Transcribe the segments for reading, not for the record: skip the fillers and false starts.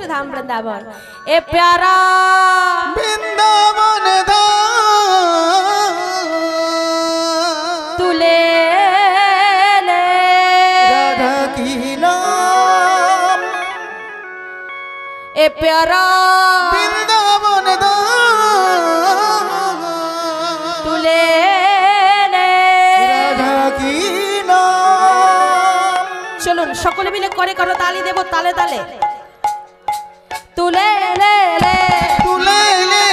पवित्र धाम वृंदावन। ए प्यारा वृंदावन तू ले ले राधा की नाम। ए प्यारा वृंदावन तू ले ले राधा की नाम। चलुन सकले मिले करे करो ताली देबो ताले ताले। तू ले ले ले तू ले ले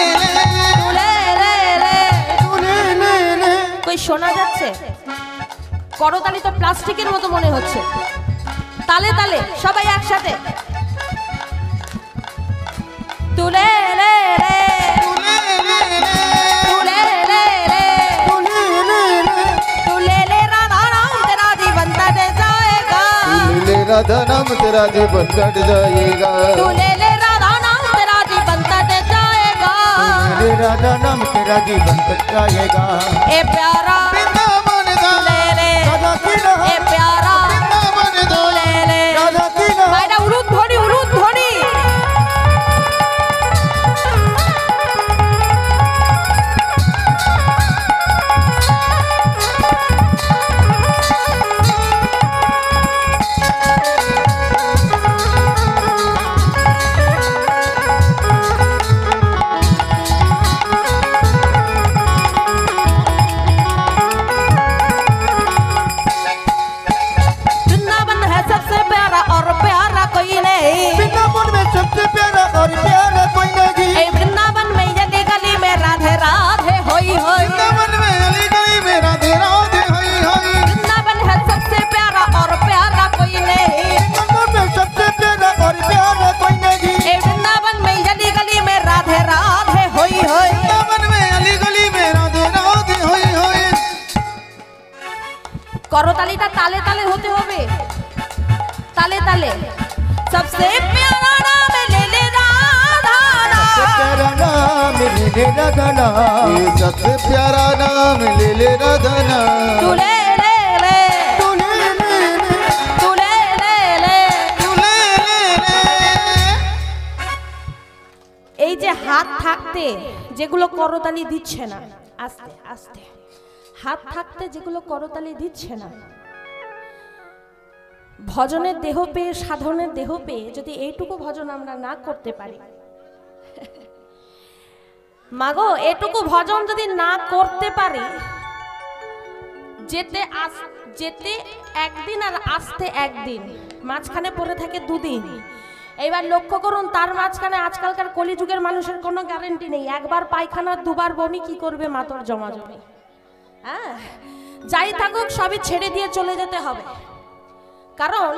तू ले ले ले तू ले ले ले। कोई শোনা যাচ্ছে? করতালি তো প্লাস্টিকের মতো মনে হচ্ছে। তালে তালে সবাই একসাথে। तू ले ले ले तू ले ले ले तू ले ले ले तू ले ले ले तू ले ले राधा नाम तेरा जीवन कट जाएगा। तू ले राधा नाम तेरा जीवन कट जाएगा। तू ले ले राधा नाम तेरा जीवन कट जाएगा। ले राधा नाम तेरा जीवन कट जाएगा। ए प्यारा वृंदावन ले ले राधा की नाम। ए प्यारा वृंदावन ले ले राधा की नाम। বাইরা উলুদ ধ্বনি উলুদ ধ্বনি। वृंदावन है सबसे प्यारा और प्यारा कोई नहीं। वृंदावन में सबसे प्यारा और प्यारा कोई नहीं। ए वृंदावन में यदि गली में राधे राधे होई होई। वृंदावन में अली गली में राधे राधे होई होई। वृंदावन है सबसे प्यारा और प्यारा कोई नहीं। वृंदावन में सबसे प्यारा और प्यारा कोई नहीं। ए वृंदावन में यदि गली में राधे राधे होई होई। वृंदावन में अली गली में राधे राधे होई होई। করতালিটা তালে তালে হতে হবে। তালে তালে सबसे प्यारा नाम ले ले राधा सबसे प्यारा नाम ले ले राधा नाम। ये सबसे प्यारा नाम ले ले राधा नाम। तू ले ले ले तू ले ले ले तू ले ले ले। तू ले ले ले। এই যে হাত থাকতে যেগুলো করতালি দিচ্ছে না, আস্তে আস্তে হাত থাকতে যেগুলো করতালি দিচ্ছে না, ভজনের দেহ পেয়ে সাধনের দেহ পেয়ে যদি এইটুকু ভজন আমরা না করতে পারি, মাগো এটুকু ভজন যদি না করতে পারি, যেতে যেতে একদিন আর আসতে একদিন, মাঝখানে পড়ে থাকে দুদিন। এইবার লক্ষ্য করুন, তার মাঝখানে আজকালকার কলিযুগের মানুষের কোনো গ্যারান্টি নেই। একবার পায়খানা দুবার বমি কি করবে মাতর জমা জমি। হ্যাঁ, যাই থাকুক সবই ছেড়ে দিয়ে চলে যেতে হবে। কারণ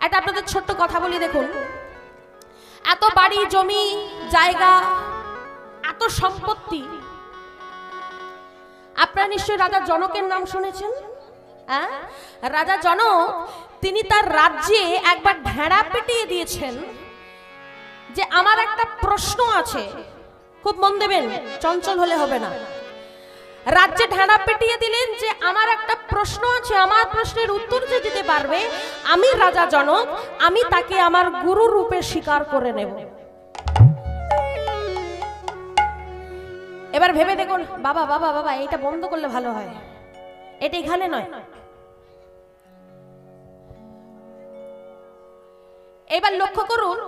এটা আপনাদের ছোট্ট কথা বলি, দেখুন এত বাড়ি জমি জায়গা এত সম্পত্তি, আপনারা নিশ্চয়ই রাজা জনকের নাম শুনেছেন। হ্যাঁ, রাজা জনক তিনি তার রাজ্যে একবার ঢেড়া পিটিয়ে দিয়েছেন যে আমার একটা প্রশ্ন আছে, খুব মন দেবেন, চঞ্চল হলে হবে না। রাজ্যে ঢাড়া পিটিয়ে দিলেন যে আমার একটা প্রশ্ন আছে, আমার প্রশ্নের উত্তর যে দিতে পারবে, আমি রাজা জনক আমি তাকে আমার গুরু রূপে স্বীকার করে নেব। এবার ভেবে দেখুন, বাবা বাবা বাবা এটা বন্ধ করলে ভালো হয়, এটা এখানে নয়। এবার লক্ষ্য করুন,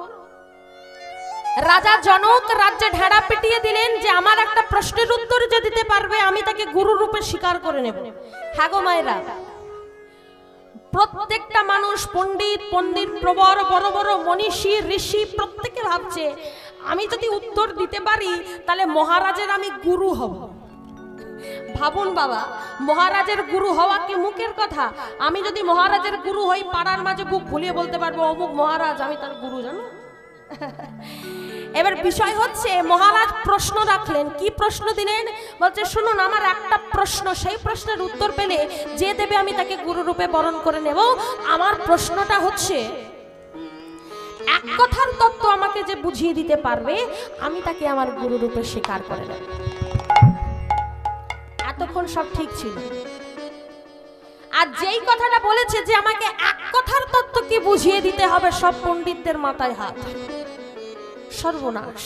রাজা জনক রাজ্যে ঢেড়া পিটিয়ে দিলেন যে আমার একটা প্রশ্নের উত্তর যে দিতে পারবে আমি তাকে গুরু রূপে স্বীকার করে নেব। হ্যাঁ গো মায়েরা, প্রত্যেকটা মানুষ পণ্ডিত পণ্ডিত প্রবর বড় বড় মনীষী ঋষি প্রত্যেকে ভাবছে আমি যদি উত্তর দিতে পারি তাহলে মহারাজের আমি গুরু হব। ভাবুন বাবা, মহারাজের গুরু হওয়া কি মুখের কথা? আমি যদি মহারাজের গুরু হই, পাড়ার মাঝে বুক ভুলিয়ে বলতে পারবো অমুক মহারাজ আমি তার গুরু, জানো। এবার বিষয় হচ্ছে, মহারাজ প্রশ্ন রাখলেন। কি প্রশ্ন দিলেন? বলছে শুনুন, আমার একটা প্রশ্ন, সেই প্রশ্নের উত্তর পেলে যে দেবে আমি তাকে গুরু রূপে বরণ করে নেব। আমার প্রশ্নটা হচ্ছে, এক কথার তত্ত্ব আমাকে যে বুঝিয়ে দিতে পারবে আমি তাকে আমার গুরু রূপে স্বীকার করে নেব। এতক্ষণ সব ঠিক ছিল। আর যেই কথাটা বলেছে যে আমাকে এক কথার তত্ত্ব কি বুঝিয়ে দিতে হবে, সব পণ্ডিতদের মাথায় হাত। সর্বনাশ,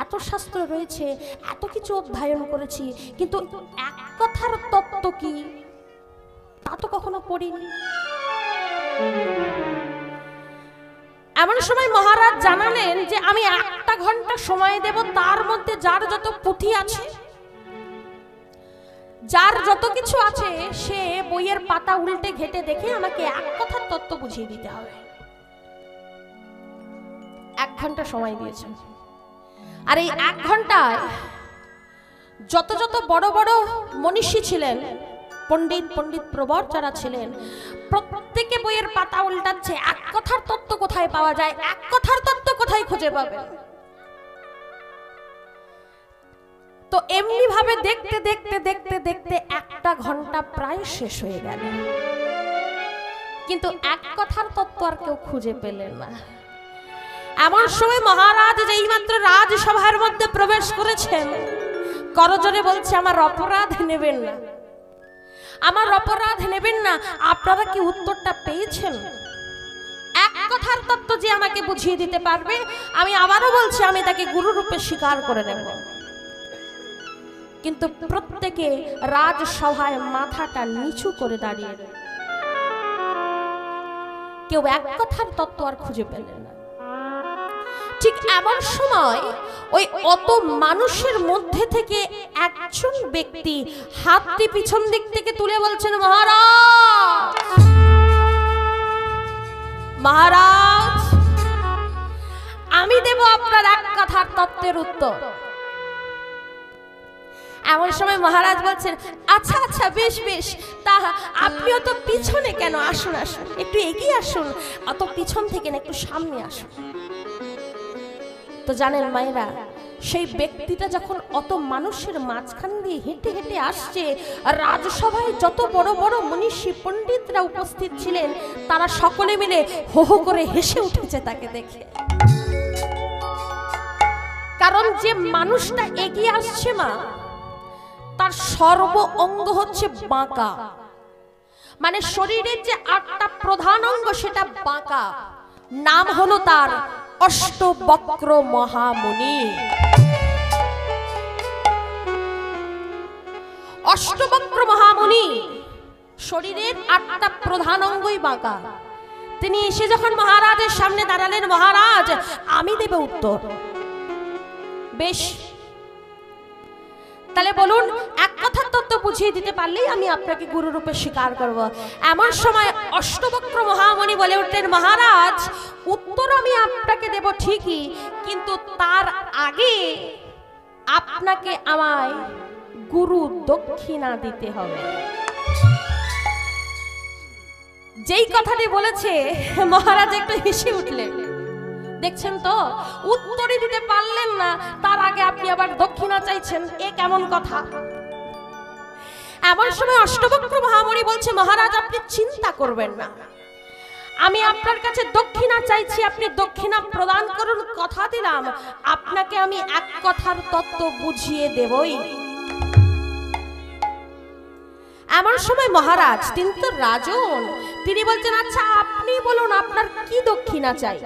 এত শাস্ত্র রয়েছে, এত কিছু অধ্যয়ন করেছি, কিন্তু এক কথার তত্ত্ব কি তা তো কখনো পড়িনি। এমন সময় মহারাজ জানালেন যে আমি 1 ঘন্টা সময় দেব, তার মধ্যে যার যত পুঁথি আছে, যার যত কিছু আছে, সে বইয়ের পাতা উল্টে ঘেটে দেখে আমাকে এক কথার তত্ত্ব বুঝিয়ে দিতে হবে। 1 ঘন্টা সময় দিয়েছেন। আর এই 1 ঘন্টায় যত যত বড় বড় মনীষী ছিলেন, পণ্ডিত প্রবর যারা ছিলেন, প্রত্যেকে বইয়ের পাতা উল্টাচ্ছে, এক কথার তত্ত্ব কোথায় পাওয়া যায়, এক কথার তত্ত্ব কোথায় খুঁজে পাবে। তো এমনি ভাবে দেখতে দেখতে দেখতে দেখতে 1টা ঘন্টা প্রায় শেষ হয়ে গেল, কিন্তু এক কথার তত্ত্ব আর কেউ খুঁজে পেলেন না। এমন সময় মহারাজ যেই মাত্র রাজসভার মধ্যে প্রবেশ করেছেন, করজোরে বলছে আমার অপরাধ নেবেন না, আমার অপরাধ নেবেন না, আপনারা কি উত্তরটা পেয়েছেন? এক কথার তত্ত্ব যে আমাকে বুঝিয়ে দিতে পারবে, আমি আবারও বলছি আমি তাকে গুরু রূপে স্বীকার করে নেব। কিন্তু প্রত্যেকে রাজসভায় মাথাটা নিচু করে দাঁড়িয়ে, কেউ এক কথার তত্ত্ব আর খুঁজে পেলেন না। ঠিক এমন সময় ওই অত মানুষের মধ্যে থেকে একজন ব্যক্তি হাতটি পিছন দিক থেকে তুলে বলছেন, মহারাজ, মহারাজ, আমি দেব আপনার এক কথার তত্ত্বের উত্তর। এমন সময় মহারাজ বলছেন, আচ্ছা আচ্ছা, বেশ বেশ, তা আপনিও তো পিছনে কেন, আসুন আসুন, একটু এগিয়ে আসুন, অত পিছন থেকে না, একটু সামনে আসুন। তো জানেন মায়েরা, সেই ব্যক্তিটা যখন অত মানুষের মাঝখান দিয়ে হেঁটে হেঁটে আসছে, রাজসভায় যত বড় বড় মনীষী পণ্ডিতরা উপস্থিত ছিলেন, তারা সকলে মিলে হো হো করে হেসে উঠেছে তাকে দেখে। কারণ যে মানুষটা এগিয়ে আসছে মা, তার সর্ব অঙ্গ হচ্ছে বাঁকা, মানে শরীরের যে 8টা প্রধান অঙ্গ সেটা বাঁকা। নাম হলো তার অষ্টবক্র মহামুনি। অষ্টবক্র মহামুনি, শরীরের 8টা প্রধান অঙ্গই বাঁকা। তিনি এসে যখন মহারাজের সামনে দাঁড়ালেন, মহারাজ, আমি দেব উত্তর। বেশ, তাহলে বলুন, এক কথার তত্ত্ব বুঝিয়ে দিতে পারলেই আমি আপনাকে গুরু রূপে স্বীকার করব। এমন সময় অষ্টবক্র মহামুনি বলে উঠলেন, মহারাজ, উত্তর আমি আপনাকে দেব ঠিকই, কিন্তু তার আগে আপনাকে আমায় গুরু দক্ষিণা দিতে হবে। যেই কথাটি বলেছে মহারাজ একটু হেসে উঠলেন। দেখছেন তো, উত্তরই দিতে পারলেন না, তার আগে আপনি আবার দক্ষিণা চাইছেন, এ কেমন কথা? এমন সময় অষ্টবক্র মহামুনি বলছে, মহারাজ, আপনি চিন্তা করবেন না, আমি আপনার কাছে দক্ষিণা চাইছি, আপনি দক্ষিণা প্রদান করুন, কথা দিলাম আপনাকে আমি এক কথার তত্ত্ব বুঝিয়ে দেবই। এমন সময় মহারাজ, তিনি তো রাজন, তিনি বলছেন, আচ্ছা আপনি বলুন আপনার কি দক্ষিণা চাই,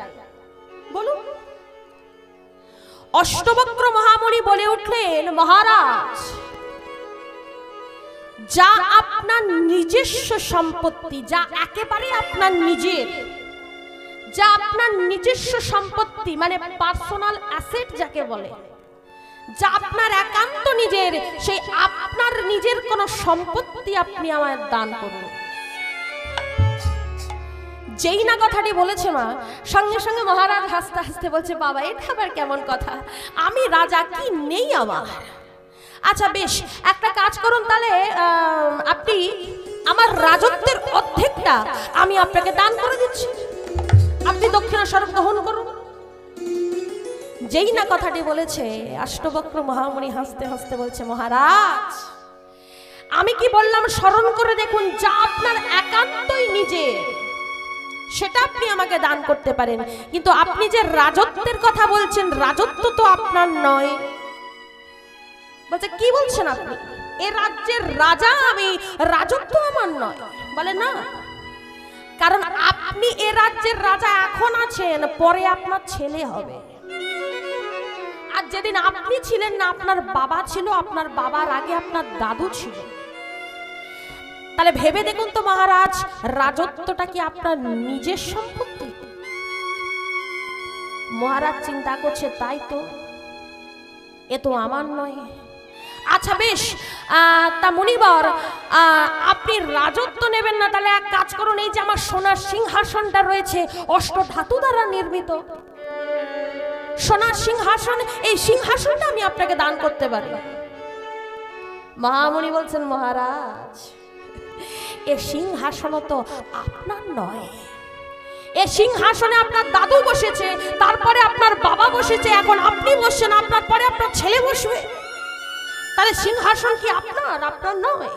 বলুন। অষ্টবক্র মহামুনি বলে উঠলেন, মহারাজ, যা আপনার নিজস্ব সম্পত্তি, যা একেবারে আপনার নিজের, যা আপনার নিজস্ব সম্পত্তি, মানে পার্সোনাল অ্যাসেট যাকে বলে, যা আপনার একান্ত নিজের, সেই আপনার নিজের কোন সম্পত্তি আপনি আমায় দান করুন। যেই না কথাটি বলেছে মা, সঙ্গে সঙ্গে মহারাজ হাসতে হাসতে বলছে, বাবা, এটা আবার কেমন কথা, আমি রাজা, কি নেই আমার? আচ্ছা বেশ, একটা কাজ করুন, তাহলে আপনি আমার রাজত্বের অর্ধেকটা আমি আপনাকে দান করে দিচ্ছি, আপনি দক্ষিণা স্বরূপ গ্রহণ করুন। যেই না কথাটি বলেছে, অষ্টবক্র মহামুনি হাসতে হাসতে বলছে, মহারাজ, আমি কি বললাম স্মরণ করে দেখুন, যা আপনার একান্তই নিজের সেটা আপনি আমাকে দান করতে পারেন, কিন্তু আপনি যে রাজত্বের কথা বলছেন, রাজত্ব তো আপনার নয়। বলছে, কি বলছেন আপনি? এ রাজ্যের রাজা আমি, রাজত্ব আমার নয়। বলে না, কারণ আপনি এ রাজ্যের রাজা এখন আছেন, পরে আপনার ছেলে হবে। আর যেদিন আপনি ছিলেন না, আপনার বাবা ছিল, আপনার বাবার আগে আপনার দাদু ছিল। তাহলে ভেবে দেখুন তো মহারাজ, রাজত্বটা কি আপনার নিজের সম্পত্তি? মহারাজ চিন্তা করছে, তাই তো, এ তো আমার নয়। আচ্ছা বেশ, তা মুনিবর আপনি রাজত্ব নেবেন না, তাহলে এক কাজ করুন, এই যে আমার সোনার সিংহাসনটা রয়েছে অষ্ট ধাতু দ্বারা নির্মিত সোনার সিংহাসন, এই সিংহাসনটা আমি আপনাকে দান করতে পারি। মহামুনি বলছেন, মহারাজ এ সিংহাসন তো আপনার নয়, এ সিংহাসনে আপনার দাদু বসেছে, তারপরে আপনার বাবা বসেছে, এখন আপনি বসছেন, আপনার পরে আপনার ছেলে বসবে, তাহলে সিংহাসন কি আপনার? আপনার নয়।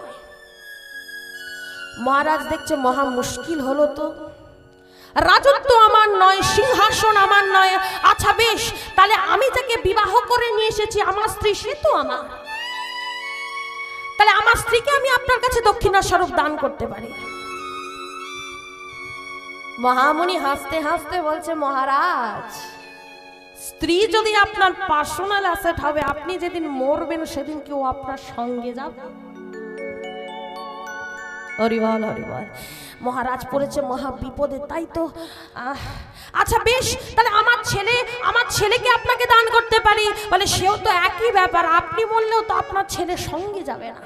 মহারাজ দেখছে মহা মুশকিল হলো তো, রাজত্ব আমার নয়, সিংহাসন আমার নয়। আচ্ছা বেশ, তাহলে আমি যাকে বিবাহ করে নিয়ে এসেছি আমার স্ত্রী, সে তো আমার, তাহলে আমার স্ত্রীকে আমি আপনার কাছে দক্ষিণা স্বরূপ দান করতে পারি। মহামুনি হাসতে হাসতে বলছে, মহারাজ স্ত্রী যদি আপনার পার্সোনাল অ্যাসেট হবে, আপনি যেদিন মরবেন সেদিন কেউ আপনার সঙ্গে যাবে? হরিবল হরিবল। মহারাজ পড়েছে মহা বিপদে, তাই তো। আচ্ছা বেশ, তাহলে আমার ছেলেকে আপনাকে দান করতে পারি। বলে সেও তো একই ব্যাপার, আপনি বললেও তো আপনার ছেলে সঙ্গে যাবে না।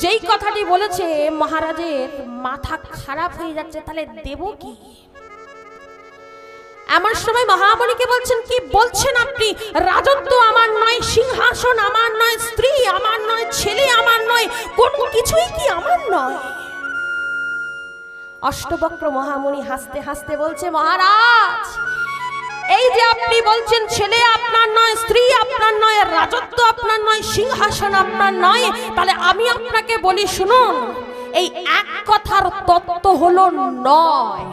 যেই কথাটি বলেছে মহারাজের মাথা খারাপ হয়ে যাচ্ছে, তাহলে দেব কি? এমন সময় মহামণিকে বলছেন, কি বলছেন আপনি? রাজত্ব আমার নয়, সিংহাসন আমার নয়, স্ত্রী আমার নয়, ছেলে আমার নয়, কোনো কিছুই কি আমার নয়? অষ্টবক্র মহামণি হাসতে হাসতে বলছে, মহারাজ এই যে আপনি বলছেন ছেলে আপনার নয়, স্ত্রী আপনার নয়, রাজত্ব আপনার নয়, সিংহাসন আপনার নয়, তাহলে আমি আপনাকে বলি শুনুন, এই এক কথার তত্ত্ব হলো নয়।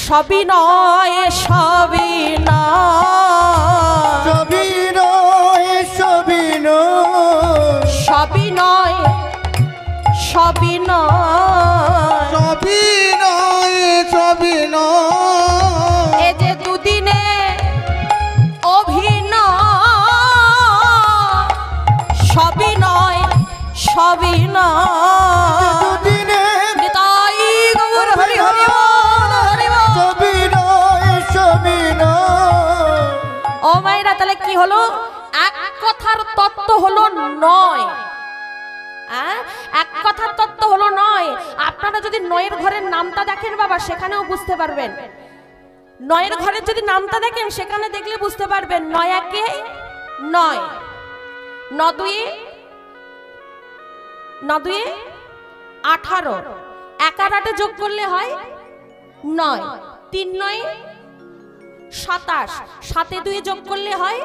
সবই নয়, সবই নয়, সবই নয়, সবই নয়, সবই নয়, সবই নয়, সবই নয়, সবই নয়, এ যে দুদিনে অভিনয়, সবই নয়, সবই নয়, দুদিনে নিতাই গৌর হরি হরি বল, হরি বল। সবই নয়, সবই নয়। ও মায়েরা, তাহলে কি হলো? এক কথার তত্ত্ব হলো নয়। এক কথার তত্ত্ব হলো নয়। আপনারা যদি নয়ের ঘরের নামটা দেখেন বাবা, সেখানেও বুঝতে পারবেন। নয়ের ঘরের যদি নামটা দেখেন, সেখানে দেখলে বুঝতে পারবেন, নয় একে নয়, ন দুয়ে 18, 1 আর 8 যোগ করলে হয় 9, 3 9 27, 7 2 যোগ করলে হয়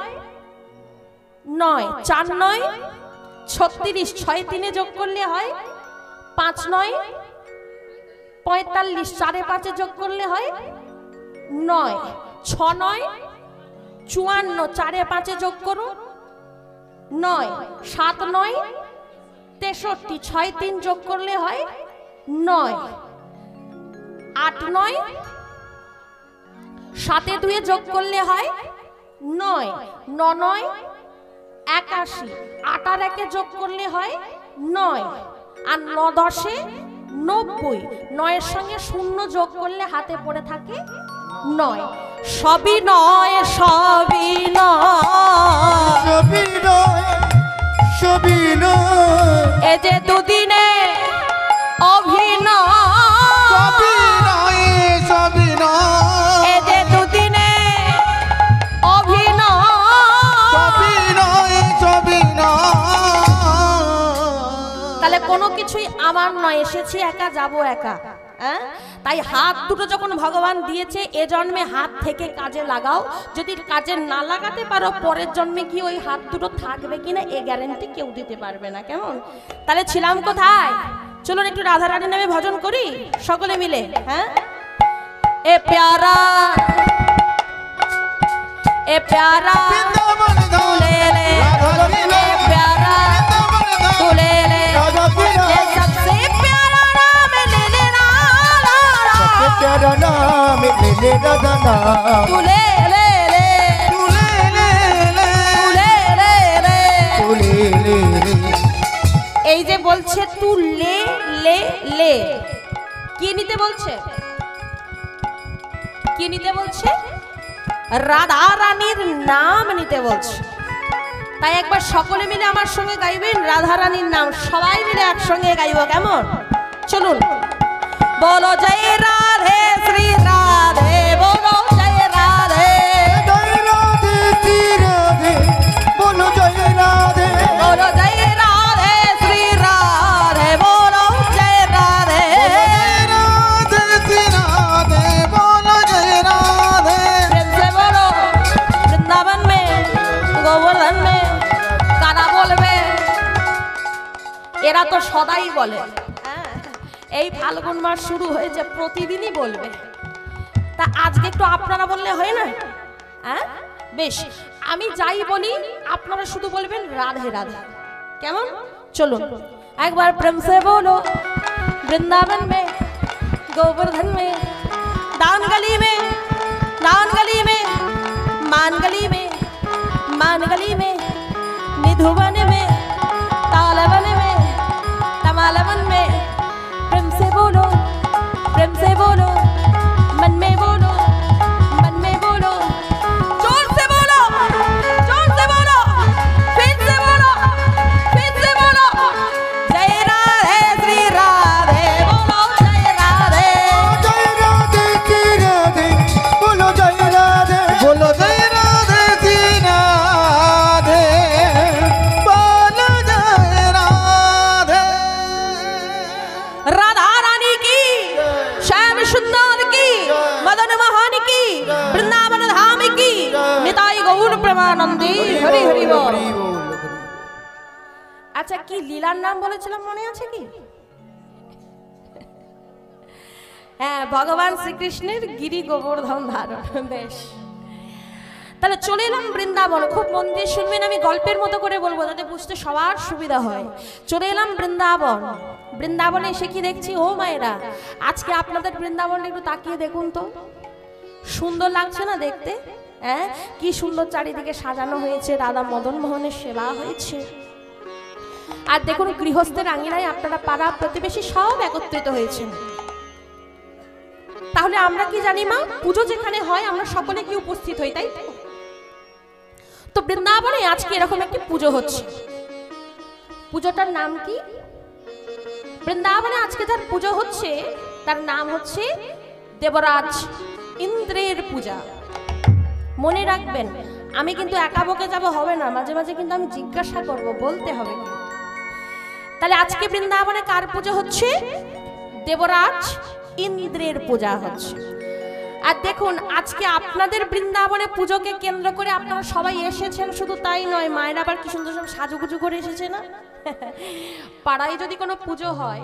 9, 4 9 36, 6 3 যোগ করলে হয় 5 9 45, 4 5 যোগ করলে হয় 9, 6 9 54, 4 5 যোগ করো 9, 7 9 63, 6 3 যোগ করলে হয় 9, 8 9 7 2 যোগ করলে হয় 9, 9 9 81, 8 আর 1 যোগ করলে হয় 9, আর 9 10 90, 9 এর সঙ্গে 0 যোগ করলে হাতে পড়ে থাকে 9। সবই নয়, সবই নয়, সবই নয়, সবই নয়, এ যে দুদিনে অভিনয়, সবই নয়, সবই নয়, এ যে দুদিনে অভিনয়, সবই নয়, সবই নয়। তাহলে কোনো কিছুই আমার নয়, এসেছি একা যাব একা। তাই হাত দুটো যখন ভগবান দিয়েছে, এ জন্মে হাত থেকে কাজে লাগাও। যদি কাজে না লাগাতে পারো, পরের জন্মে কি ওই হাত দুটো থাকবে কিনা এ গ্যারান্টি কেউ দিতে পারবে না। কেমন? তাহলে ছিলাম কোথায়? চলুন একটু রাধা রানীর নামে ভজন করি সকলে মিলে। হ্যাঁ, এ প্যারা, এ প্যারা বৃন্দাবন ধাম, ফুলের লে রাধা নাম তুলে লে লে তুলে লে লে তুলে লে লে তুলে লে লে এই যে বলছে তু লে লে লে কি নিতে বলছে কি নিতে বলছে রাধা রানীর নাম নিতে বলছে তাই একবার সকলে মিলে আমার সঙ্গে গাইবেন রাধা রানীর নাম সবাই মিলে একসঙ্গে গাইব কেমন চলুন বলো জয় রাধে শ্রী রাধে বলো জয় রাধে জয় রাধে শ্রী রাধে বলো জয় রাধে বলো জয় রাধে শ্রী রাধে বলো জয় রাধে রাধে শ্রী রাধে বলো জয় রাধে प्रेम से बोलो वृंदावन में गोवर्धन में কারা বলবে এরা তো সদাই বলে এই ফাল্গুন মাস শুরু হয়েছে প্রতিদিনই বলবে তা আজকে একটু আপনারা বললে হয় না হ্যাঁ বেশ আমি যাই বলি আপনারা শুধু বলবেন রাধে রাধে কেমন চলুন একবার প্রেম से बोलो वृंदावन में गोवर्धन में दान गली में मान गली में निधुवन में तालवन में तमालवन में प्रेम से बोलो मन में बोलो जोर से बोलो फिर से बोलो जय राधे श्री राधे बोलो जय राधे जय राधे श्री राधे बोलो जय राधे बोलो जय राधे श्री राधे बोलो जय राधे राधा रानी की श्याम सुंदर की मदन मोहन की वृंदावन धाम की निताई गौर प्रेमानंदी हरि हरि बोल আচ্ছা কি লীলার নাম বলেছিলাম মনে আছে কি হ্যাঁ ভগবান শ্রীকৃষ্ণের গিরি গোবর্ধন ধারণ বেশ তাহলে চলে এলাম বৃন্দাবন খুব মন দিয়ে শুনবেন আমি গল্পের মতো করে বলবো যাতে বুঝতে সবার সুবিধা হয় চলে এলাম বৃন্দাবনে এসে কি দেখছি ও মায়েরা আজকে আপনাদের বৃন্দাবনটা একটু তাকিয়ে দেখুন তো সুন্দর লাগছে না দেখতে হ্যাঁ কি সুন্দর চারিদিকে সাজানো হয়েছে রাধা মদন মোহনের সেবা হয়েছে আর দেখুন গৃহস্থের আঙিনায় আপনারা পাড়া প্রতিবেশী সব একত্রিত হয়েছেন তাহলে আমরা কি জানি মা পুজো যেখানে হয় আমরা সকলে কি উপস্থিত হই তাই তো বৃন্দাবনে আজকে এরকম একটি পুজো হচ্ছে পুজোটার নাম কি বৃন্দাবনে আজকে যার পুজো হচ্ছে তার নাম হচ্ছে দেবরাজ ইন্দ্রের পূজা মনে রাখবেন আমি কিন্তু একা বকে যাব হবে না মাঝে মাঝে কিন্তু আমি জিজ্ঞাসা করব বলতে হবে তাহলে আজকে বৃন্দাবনে কার পূজা হচ্ছে দেবরাজ ইন্দ্রের পূজা হচ্ছে আর দেখুন আজকে আপনাদের বৃন্দাবনে পুজোকে কেন্দ্র করে আপনারা সবাই এসেছেন শুধু তাই নয় মায়েরা আবার কি সুন্দর সব সাজুগুজু করে এসেছে না পাড়ায় যদি কোনো পুজো হয়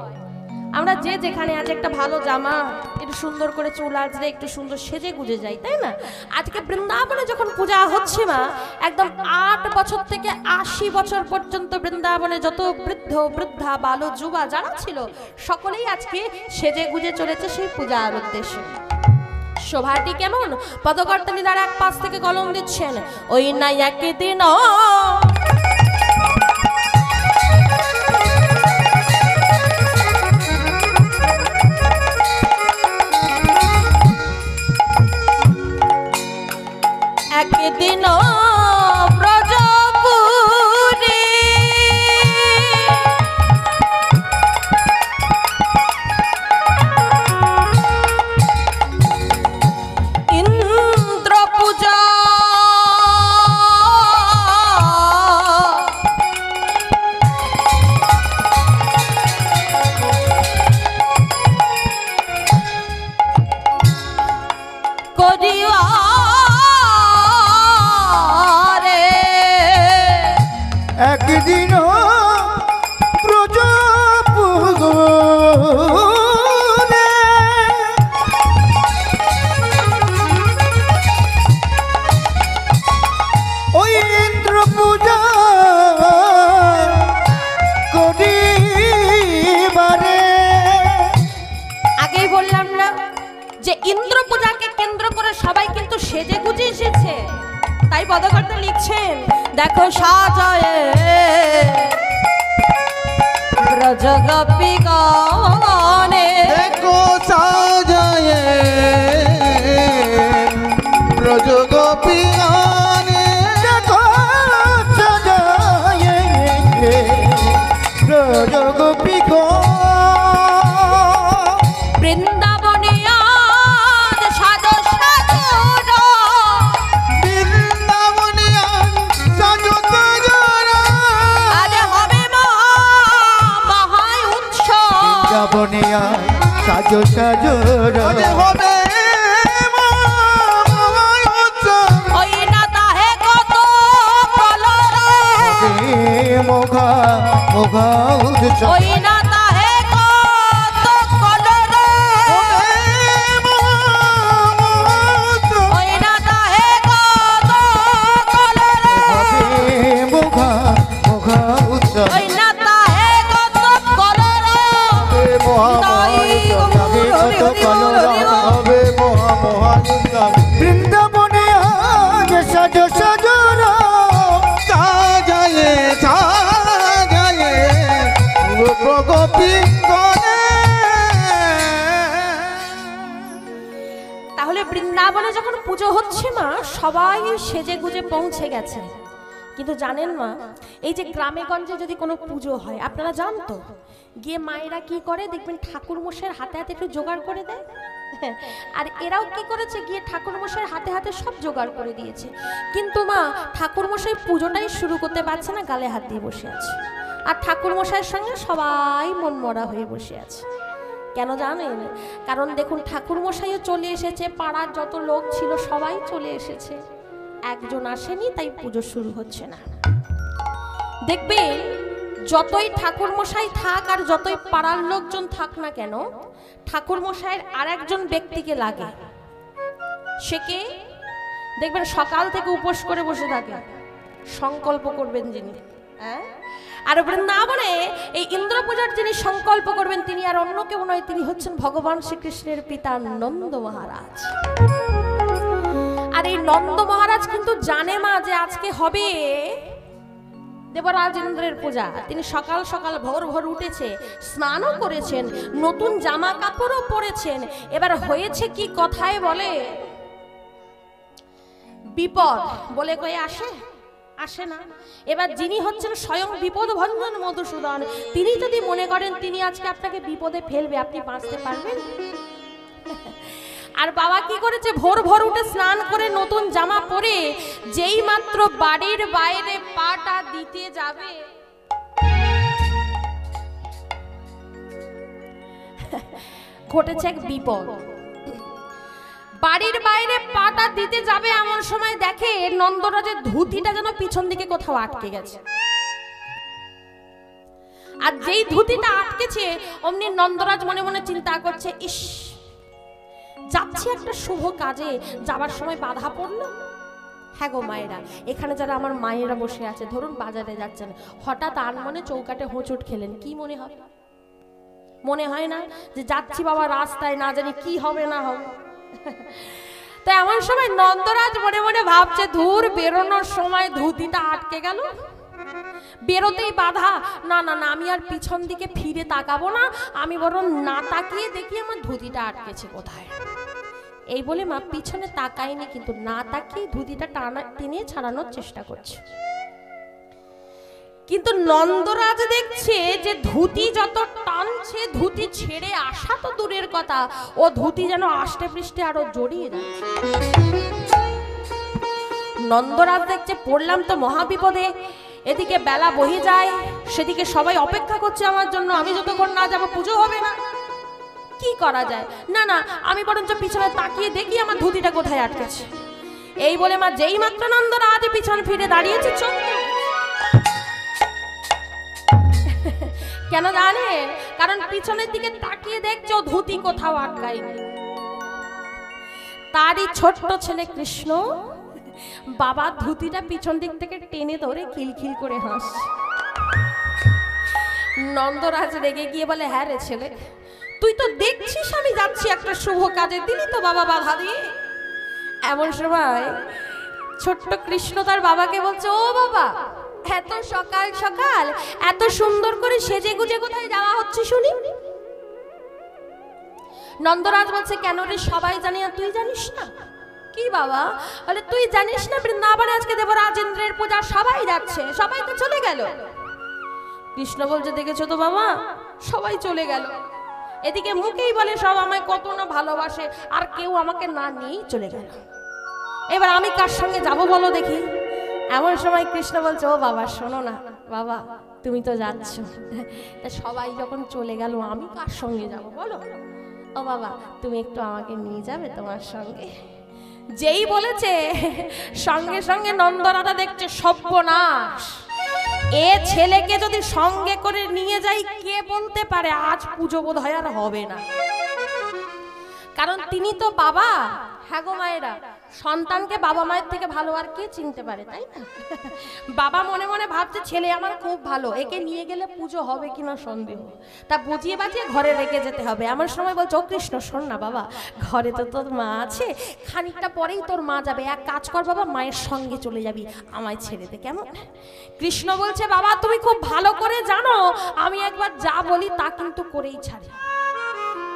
আমরা যে যেখানে আজ একটা ভালো জামা একটু সুন্দর করে চুল আঁচড়ে একটু সুন্দর সেজে গুজে যাই তাই না আজকে বৃন্দাবনে যখন পূজা হচ্ছে মা একদম 8 বছর থেকে 80 বছর পর্যন্ত বৃন্দাবনে যত বৃদ্ধ বৃদ্ধা বালো যুবা যারা ছিল সকলেই আজকে সেজে গুজে চলেছে সেই পূজার উদ্দেশ্যে শোভাটি কেমন পদকর্তানি দ্বারা এক পাশ থেকে কলম দিচ্ছেন ওই না একদিন একদিন ব্রজপুরে ইন্দ্র পূজা করিয়া একদিন ব্রজপুরে ওই ইন্দ্র পূজা করিবারে আগেই বললাম না যে ইন্দ্র পূজাকে কেন্দ্র করে সবাই কিন্তু সেজে গুজে এসেছে, তাই পদকর্তা লিখছেন দেখো সাজায়ে ব্রজ গোপী গানে, देखो साजाए ब्रज गोपियाने, देखो साजाए ब्रज गोपी বৃন্দাবনে আজ সাজো সাজো বৃন্দাবনিয়া সাজো সাজো, আজ হবে মহা উৎসব, বৃন্দাবনিয়া সাজো সাজো, আরে হবে ওই না তাহে কত কলরে, মোঘা মোঘা উৎসব, ওই না তাহে কত কলরে, ওই না তাহে কত কলরে, মোঘা মোঘা উৎসব, ওই না তাহে কত কলরে, বৃন্দাবনে আজ সাজো সাজো সাজায়ে সাজায়ে গোপী গণে। তাহলে বৃন্দাবনে যখন পুজো হচ্ছে মা, সবাই সেজে গুজে পৌঁছে গেছে। কিন্তু জানেন মা, এই যে গ্রামে গঞ্জে যদি কোনো পুজো হয়, আপনারা জান তো, গিয়ে মায়েরা কি করে দেখবেন ঠাকুর মশাইয়ের হাতে হাতে একটু জোগাড় করে দেয়। আর এরাও কি করেছে, গিয়ে ঠাকুর মশাইয়ের হাতে হাতে সব জোগাড় করে দিয়েছে। কিন্তু মা, ঠাকুর মশাই পুজোটাই শুরু করতে পারছে না, গালে হাত দিয়ে বসে আছে। আর ঠাকুর মশাইয়ের সঙ্গে সবাই মন মরা হয়ে বসে আছে। কেন জানেন? কারণ দেখুন ঠাকুর মশাইও চলে এসেছে, পাড়ার যত লোক ছিল সবাই চলে এসেছে, একজন আসেনি, তাই পুজো শুরু হচ্ছে না। দেখবেন যতই ঠাকুর মশাই থাক আর যতই পাড়ার লোকজন থাক না কেন, ঠাকুর মশাইয়ের আর একজন ব্যক্তিকে লাগে। সে কে? দেখবেন সকাল থেকে উপোস করে বসে থাকে, সংকল্প করবেন যিনি। আর বৃন্দাবনে এই ইন্দ্র পূজার যিনি সংকল্প করবেন, তিনি আর অন্য কেউ নয়, তিনি হচ্ছেন ভগবান শ্রীকৃষ্ণের পিতা নন্দ মহারাজ। আর এই নন্দ মহারাজ কিন্তু জানে মা যে আজকে হবে দেবরাজ ইন্দ্রের পূজা। তিনি সকাল সকাল ভোর ভোর উঠেছে, স্নানও করেছেন, নতুন জামা কাপড়ও পরেছেন। এবার হয়েছে কি, কথায় বলে বিপদ বলে কয়ে আসে, আসে না। এবার যিনি হচ্ছেন স্বয়ং বিপদ ভঞ্জন মধুসূদন, তিনি যদি মনে করেন তিনি আজকে আপনাকে বিপদে ফেলবে, আপনি বাঁচতে পারবেন? আর বাবা কি করেছে, ভোর ভোর উঠে স্নান করে নতুন জামা পরে যেই মাত্র বাড়ির বাইরে পাটা দিতে যাবে, ঘটেছে এক বিপদ। বাড়ির বাইরে পাটা দিতে যাবে এমন সময় দেখে নন্দরাজের ধুতিটা যেন পিছন দিকে কোথাও আটকে গেছে। আর যেই ধুতিটা আটকেছে, অমনি নন্দরাজ মনে মনে চিন্তা করছে, ইস, যাচ্ছি একটা শুভ কাজে, যাবার সময় বাধা পড়লো। হ্যাঁ গো মায়েরা, এখানে যারা আমার মায়েরা বসে আছে, ধরুন বাজারে যাচ্ছেন, হঠাৎ আনমনে চৌকাটে হোঁচট খেলেন, কি মনে হবে? মনে হয় না যে যাচ্ছি বাবা রাস্তায়, না জানি কি হবে না হবে। তো এমন সময় নন্দরাজ মনে মনে ভাবছে, ধুর, বেরোনোর সময় ধুতিটা আটকে গেল, বেরোতেই বাধা, না না না, আমি আর পিছন দিকে ফিরে তাকাবো না, আমি বরং না তাকিয়ে দেখি আমার ধুতিটা আটকেছে কোথায়। এই বলে মা পিছনে তাকায়নি, কিন্তু না তাকিয়ে ধুতিটা টেনে ছাড়ানোর চেষ্টা করছে। কিন্তু নন্দরাজ দেখছে যে ধুতি যত টানছে, ধুতি ছেড়ে আসা তো দূরের কথা, ও ধুতি যেন আষ্টে পৃষ্ঠে আরো জড়িয়ে যাচ্ছে। নন্দরাজ দেখছে পড়লাম তো মহাবিপদে, এদিকে বেলা বহে যায়, সেদিকে সবাই অপেক্ষা করছে আমার জন্য, আমি যতক্ষণ না যাবো পুজো হবে না। কি করা যায়? না না, আমি বরঞ্চ পিছনে তাকিয়ে দেখি আমার ধুতিটা কোথায় আটকেছে। এই বলে মা যেই মাত্র নন্দরাজ পিছন ফিরে দাঁড়িয়েছে, চোখ কেন জানেন? কারণ পিছনের দিকে তাকিয়ে দেখছো ধুতি কোথাও আটকায়নি। তারই ছোট্ট ছেলে কৃষ্ণ বাবা ধুতিটা পিছন দিক থেকে টেনে ধরে খিলখিল করে হাসছে। নন্দরাজ রেগে গিয়ে বলে, হ্যাঁ রে ছেলে, তুই তো দেখছিস আমি যাচ্ছি একটা শুভ কাজে, দিলি তো বাবা বাধা দিয়ে। এমন সময় ছোট্ট কৃষ্ণ তার বাবাকে বলছে, ও বাবা, এত সকাল সকাল এত সুন্দর করে সেজে গুজে কোথায় যাওয়া হচ্ছে শুনি? নন্দরাজ বলছে, কেন রে, সবাই জানি আর তুই জানিস না? কি বাবা? বলে, তুই জানিস না বৃন্দাবনে আজকে দেবরাজেন্দ্রের পূজা, সবাই যাচ্ছে, সবাই তো চলে গেল। কৃষ্ণ বলছে, দেখেছো তো বাবা, সবাই চলে গেল। এদিকে মুখেই বলে সব আমায় কত না ভালোবাসে, আর কেউ আমাকে না নিয়েই চলে গেল। এবার আমি কার সঙ্গে যাব বলো দেখি? এমন সময় কৃষ্ণ বলছে, ও বাবা শোনো না বাবা, তুমি তো যাচ্ছ, তা সবাই যখন চলে গেল আমি কার সঙ্গে যাব বলো? ও বাবা, তুমি একটু আমাকে নিয়ে যাবে তোমার সঙ্গে? যেই বলেছে সঙ্গে সঙ্গে নন্দরাজা দেখছে সর্বনাশ, এ ছেলেকে যদি সঙ্গে করে নিয়ে যাই, কে বলতে পারে আজ পুজো বোধ হয় আর হবে না। কারণ তিনি তো বাবা। হ্যাঁ গো মায়েরা, সন্তানকে বাবা মায়ের থেকে ভালো আর কে চিনতে পারে, তাই না? বাবা মনে মনে ভাবছে ছেলে আমার খুব ভালো, একে নিয়ে গেলে পুজো হবে কিনা সন্দেহ, তা বুঝিয়ে বাজিয়ে ঘরে রেখে যেতে হবে। আমার সময় বলছে, ও কৃষ্ণ শোন না বাবা, ঘরে তো তোর মা আছে, খানিকটা পরেই তোর মা যাবে, এক কাজ কর বাবা, মায়ের সঙ্গে চলে যাবি, আমায় ছেড়ে দে, কেমন? কৃষ্ণ বলছে, বাবা তুমি খুব ভালো করে জানো আমি একবার যা বলি তা কিন্তু করেই ছাড়ি,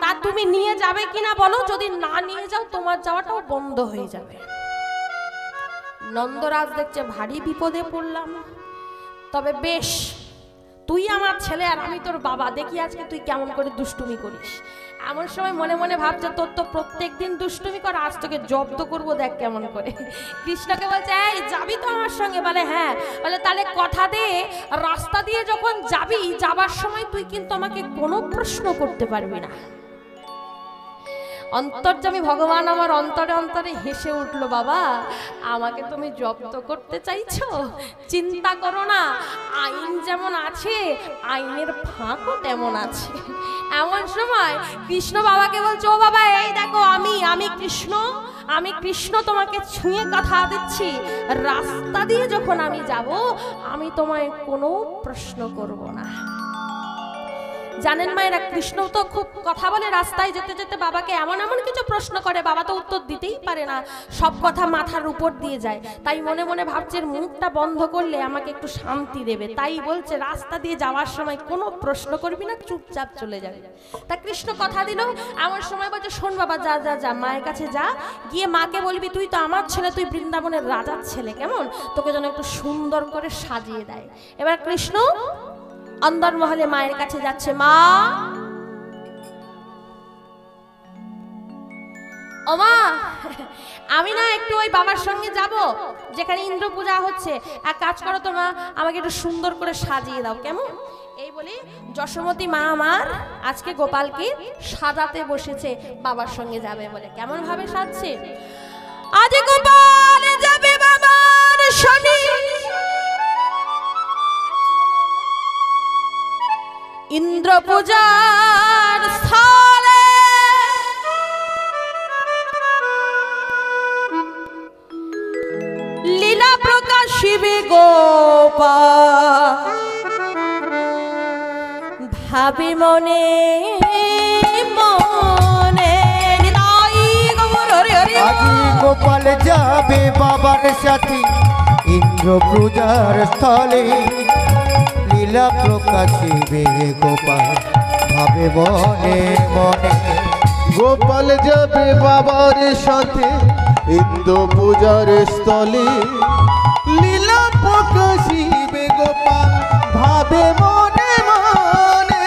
তা তুমি নিয়ে যাবে কিনা বলো? যদি না নিয়ে যাও তোমার যাওয়াটাও বন্ধ হয়ে যাবে। নন্দরাজ দেখছে ভারী বিপদে পড়লাম, তবে বেশ, তুই আমার ছেলে আর আমি তোর বাবা, দেখি আজকে তুই কেমন করে দুষ্টুমি করিস। এমন সময় মনে মনে ভাবছে, তোর তো প্রত্যেক দিন দুষ্টুমি কর, আজ তোকে জব্দ করবো, দেখ কেমন করে। কৃষ্ণকে বলছে, এই যাবি তো আমার সঙ্গে? বলে হ্যাঁ। বলে তাহলে কথা দে, রাস্তা দিয়ে যখন যাবি, যাবার সময় তুই কিন্তু আমাকে কোনো প্রশ্ন করতে পারবি না। অন্তর্যামী ভগবান আমার অন্তরে অন্তরে হেসে উঠলো, বাবা আমাকে তুমি জব্দ করতে চাইছো? চিন্তা করো না, আইন যেমন আছে আইনের ফাঁকও তেমন আছে। এমন সময় কৃষ্ণ বাবাকে বলছে, ও বাবা এই দেখো, আমি কৃষ্ণ তোমাকে ছুঁয়ে কথা দিচ্ছি, রাস্তা দিয়ে যখন আমি যাব আমি তোমায় কোনো প্রশ্ন করব না। জানেন মায়েরা, কৃষ্ণ তো খুব কথা বলে, রাস্তায় যেতে যেতে বাবাকে এমন এমন কিছু প্রশ্ন করে, বাবা তো উত্তর দিতেই পারে না, সব কথা মাথার উপর দিয়ে যায়। তাই মনে মনে ভাবছে মুখটা বন্ধ করলে আমাকে একটু শান্তি দেবে, তাই বলছে রাস্তা দিয়ে যাওয়ার সময় কোনো প্রশ্ন করবি না, চুপচাপ চলে যাবে। তা কৃষ্ণ কথা দিল। এমন সময় বলছে, শোন বাবা, যা যা যা, মায়ের কাছে যা, গিয়ে মাকে বলবি তুই তো আমার ছেলে, তুই বৃন্দাবনের রাজার ছেলে, কেমন তোকে যেন একটু সুন্দর করে সাজিয়ে দেয়। এবার কৃষ্ণ অন্দরমহলে মায়ের কাছে যাচ্ছে। মা, ও মা, আমি না একটু ওই বাবার সঙ্গে যাব যেখানে ইন্দ্র পূজা হচ্ছে, এক কাজ করো তো মা, আমাকে একটু সুন্দর করে সাজিয়ে দাও, কেমন? এই বলে যশোমতী মা আমার আজকে গোপালকে সাজাতে বসেছে, বাবার সঙ্গে যাবে বলে। কেমন ভাবে সাজছে? আজ গোপাল যাবে বাবার সঙ্গে ইন্দ্র পূজার স্থলে, লীলা প্রকাশিবে গোপাল, ভাবে মনে মনে। আজি গোপাল যাবে বাবার সাথে ইন্দ্র পূজার স্থলে, লীলা প্রকাশিবে গোপাল, ভাবে মনে মনে। গোপাল যাবে বাবার সাথে ইন্দ্র পূজার স্থলে, লীলা প্রকাশিবে গোপাল, ভাবে মনে মনে।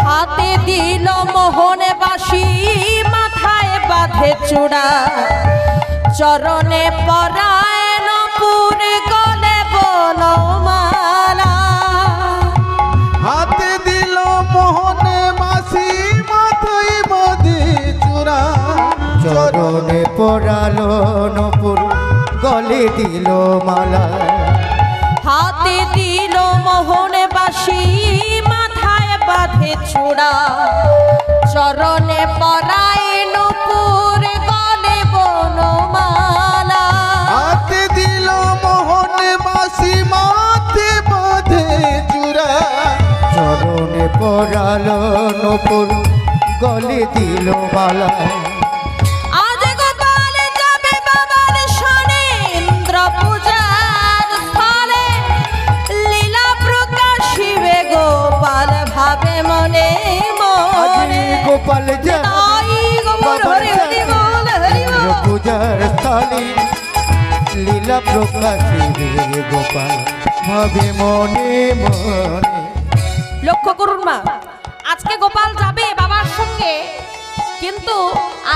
হাতে দিল মোহনে বাঁশি, মাথায় বাঁধে চূড়া, চরণে পরায় নূপুর, গলে বনমালা। হাতে দিল মোহনে বাঁশি, মাথায় বাঁধে চূড়া, চরণে পরালো নূপুর, গলে দিল মালা। হাতে দিল মোহনে বাঁশি, মাথায় বাঁধে চূড়া, চরণে পরায় নূপুর, গলে বনমালা। হাতে দিল মোহনে বাঁশি, মাথায় বাঁধে চূড়া, চরণে পরালো নূপুর, গলে দিল মালা। আজ গোপাল যাবে ভাবে মনে মনে গোপাল যাবে তাই গোবর হরি হরি বল হরি বল। ইন্দ্র পূজার স্থলে লীলা প্রকাশিবে গোপাল ভাবে মনে মনে। লক্ষ্য করুন মা, আজকে গোপাল যাবে বাবার সঙ্গে, কিন্তু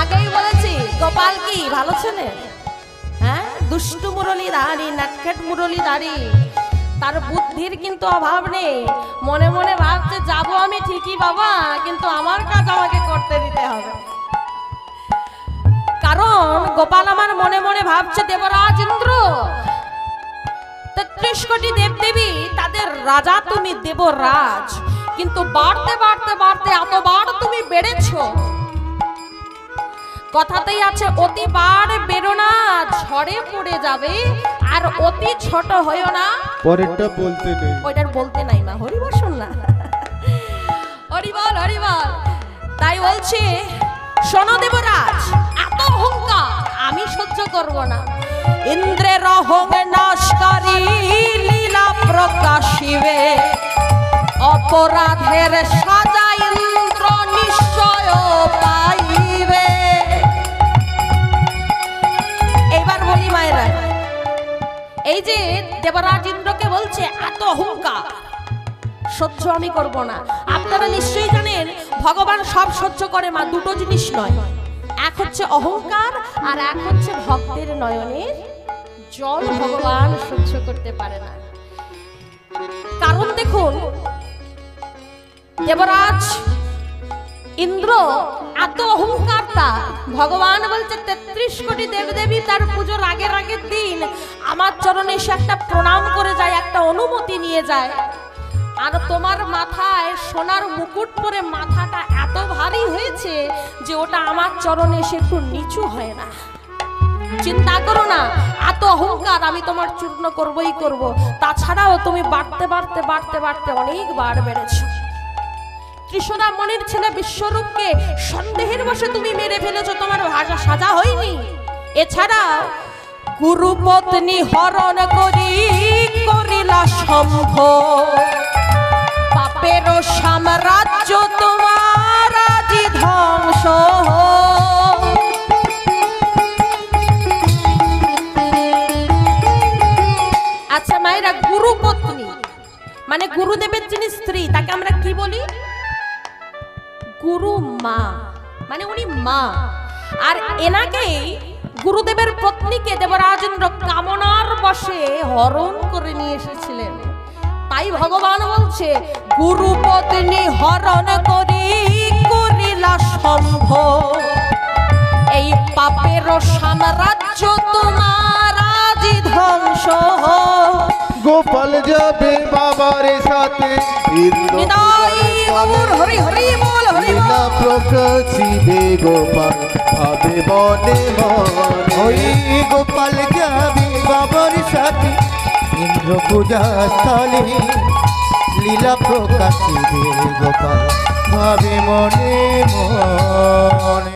আগেই বলেছি গোপাল কি ভালো ছেলে? হ্যাঁ, দুষ্টু মুরলীধারী, নাটকেট মুরলীধারী, তার বুদ্ধির কিন্তু অভাব নেই। মনে মনে ভাবছে যাবো আমি ঠিকই বাবা, কিন্তু আমার কাজ আমাকে করতে দিতে হবে। কারণ গোপাল আমার মনে মনে ভাবছে দেবরাজ ইন্দ্র, ৩৩ কোটি দেবদেবী, তাদের রাজা তুমি, দেবরাজ, কিন্তু বাড়তে বাড়তে বাড়তে এতবার তুমি বেড়েছো। কথাতেই আছে অতি বার বেরো না, ঝড়ে পড়ে যাবে, আর অতি ছোট হইও না। পরেরটা বলতে নেই। ওইটার বলতে নাই মা, হরি বল শোন না, হরি বল হরি বল। তাই বলছে শোনো দেবরাজ, এত অহংকার আমি সহ্য করব না। ইন্দ্রের অহং নাশকারী লীলা প্রকাশিবে, অপরাধের সাজা ইন্দ্র নিশ্চয় পাইবে। এইবার বলি মায়েরা, এই যে দেবরাজ ইন্দ্রকে বলছে এত অহংকার সহ্য আমি করব না। আপনারা নিশ্চয়ই জানেন ভগবান সব সহ্য করে মা, দুটো জিনিস নয়, এক হচ্ছে অহংকার আর এক হচ্ছে ভক্তের নয়নের জল ভগবান সহ্য করতে পারে না। কারণ দেখুন দেবরাজ ইন্দ্র এত অহংকার তার, ভগবান বলছে ৩৩ কোটি দেবদেবী তার পুজোর আগের দিন আমার চরণে এসে একটা প্রণাম করে যায়, একটা অনুমতি নিয়ে যায়, আর তোমার মাথায় সোনার মুকুট পরে মাথাটা এত ভারী হয়েছে যে ওটা আমার চরণে এসে একটু নিচু হয় না। চিন্তা করো না, এত অহংকার আমি তোমার চূর্ণ করবই করব। তাছাড়াও তুমি বাড়তে বাড়তে বাড়তে বাড়তে অনেকবার বেড়েছো। কৃষ্ণা মনির ছেলে বিশ্বরূপকে সন্দেহের বশে তুমি মেরে ফেলেছো, তোমার ভাষা সাজা হয়নি। এছাড়া গুরুপত্নী হরণ করি করিলা সম্ভব, পাপের সাম্রাজ্য তোমার আজি ধ্বংস। আচ্ছা মায়েরা, গুরুপত্নী মানে গুরুদেবের যিনি স্ত্রী তাকে আমরা কি বলি? গুরু মা, মানে উনি মা। আর এনাকেই গুরুদেবের পত্নীকে দেবরাজ ইন্দ্র কামনার বশে হরণ করে নিয়ে এসেছিলেন। তাই ভগবান বলছে গুরুপত্নী হরণ করি করিলা সম্ভব, এই পাপের সাম্রাজ্য তোমার আজি ধ্বংস। গোপাল যাবে বাবার সাথে ইন্দ্র নিতাই গৌর হরি হরি বল হরি বল। লীলা প্রকাশিবে গোপাল ভাবে মনে মনে। ওই গোপাল যাবে বাবার সাথে ইন্দ্র পূজা স্থলে লীলা প্রকাশিবে গোপাল ভাবে মনে মনে।